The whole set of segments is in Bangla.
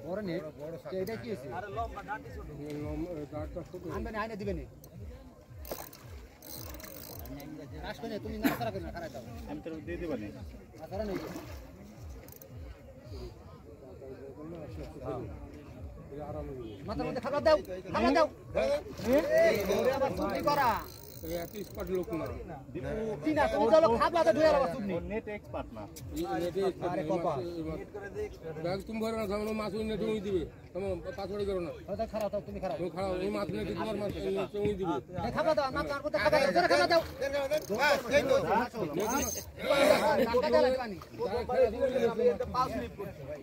বড় নেট এটা কি আছে? আরে লম্বা ডাটি ছোট ডাটটা ছোট আনবে না আইনা দিবেন কাজ করে তুমি না করা কেন খারাপ দাও আমি তো দিয়ে দেব না আসারা নেই মাথার মধ্যে খাবার দাও এই ওরে আবার চুরি করা এত এক্সপার্ট লোক না তিনা তুমি চলো খাবা তো ধুইয়া রাখো তুমি নেট এক্সপার্ট না নেটে আরে কপা নেট করে দে এক্সপার্ট ব্যাগ তুমি ভরে না সামনে মাছ নেট উই দিবে তুমি পাসওয়ার্ড করো না ওটা খারাপ দাও তুমি খারাপ তুমি খারাপ এই মাছ নেট তোমার মাছ নেট উই দিবে এই খাবা দাও মাছ আর কোথা খাবা দাও জোরে খাবা দাও এই তো টাকা লাগে পানি পাঁচ স্লিপ করছে ভাই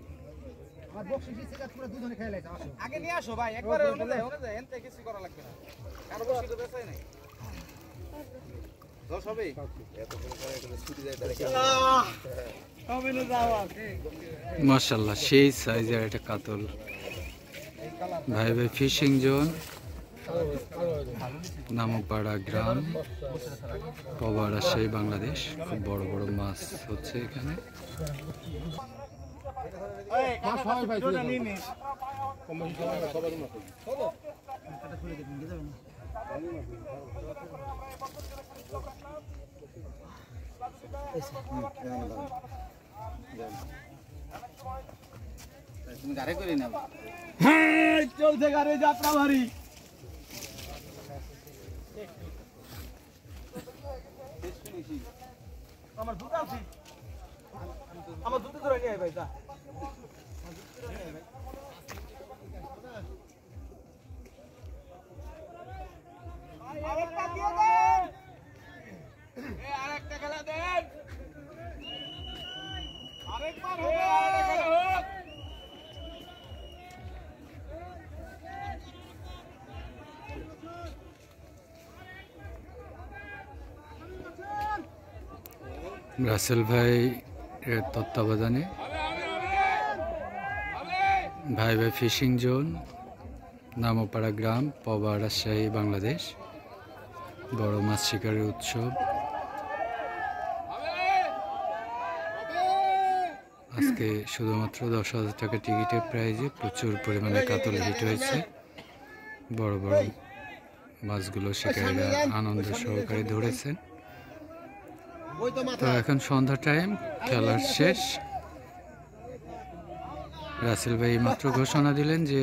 আমার বক্সি সিগারেট পুরো দুধনে খেয়ে লাইছে আসো আগে নিয়ে আসো ভাই একবারে ওনে যায় এনতে কিছু করা লাগবে না কারো বক্সি তো বেচাই নাই দশ হবে এত করে এটা ছুটি যায় তাহলে হবে না যাওয়া মাশাআল্লাহ সেই সাইজের একটা কাতল ভাই ভাই ফিশিং জোন নামপাড়া গ্রাম পবাড়া সেই বাংলাদেশ খুব বড় বড় মাছ হচ্ছে এখানে মাছ হয় ভাই জোটা নিয়ে নে কম বেশি সময় না সবার মাছ চলো এটা খুলে দিন দিয়ে যাবেন তুমি গাড়ি করে নাও হ্যাঁ চলছে গাড়ি যাত্রা ভারী আমার দুটো আছে আমার দুটো ধরে নিয়ে আয় ভাই যা আরেকটা দিয়ে দেন এই আরেকটা খেলা দেন আরেকবার হবে আরেকটা খেলা হোক রাসেল ভাই এর তত্ত্বাবধানে ভাই ভাই ফিশিং জোন নামপাড়া গ্রাম পবা রাজশাহী বাংলাদেশ বড় মাছ শিকারের উৎসব আজকে শুধুমাত্র 10,000 টাকা টিকিটের প্রাইজে প্রচুর পরিমাণে কাতল হিট হয়েছে বড় বড় মাছগুলো শিকারীরা আনন্দ সহকারে ধরেছেন তো এখন সন্ধ্যা টাইম খেলার শেষ রাসেল ভাই মাত্র ঘোষণা দিলেন যে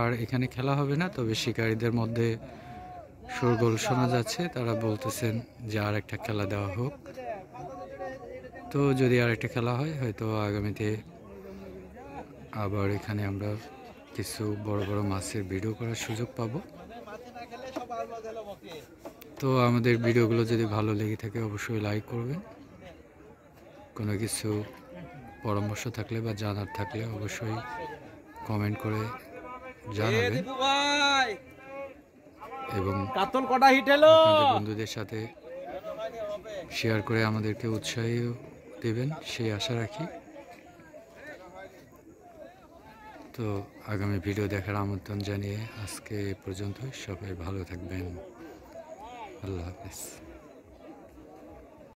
আর এখানে খেলা হবে না তবে শিকারীদের মধ্যে শোরগোল শোনা যাচ্ছে তারা বলতেছেন যে আর একটা খেলা দেওয়া হোক তো যদি আর একটা খেলা হয় হয়তো আগামীতে আবার এখানে আমরা কিছু বড় বড় মাছের ভিডিও করার সুযোগ পাবো তো আমাদের ভিডিওগুলো যদি ভালো লেগে থাকে অবশ্যই লাইক করবেন কোনো কিছু পরামর্শ থাকলে বা জানার থাকলে অবশ্যই কমেন্ট করে জানাবেন এবং আপনাদের বন্ধুদের সাথে শেয়ার করে আমাদেরকে উৎসাহী দেবেন সেই আশা রাখি তো আগামী ভিডিও দেখার আমন্ত্রণ জানিয়ে আজকে এ পর্যন্ত সবাই ভালো থাকবেন আল্লাহ হাফেজ।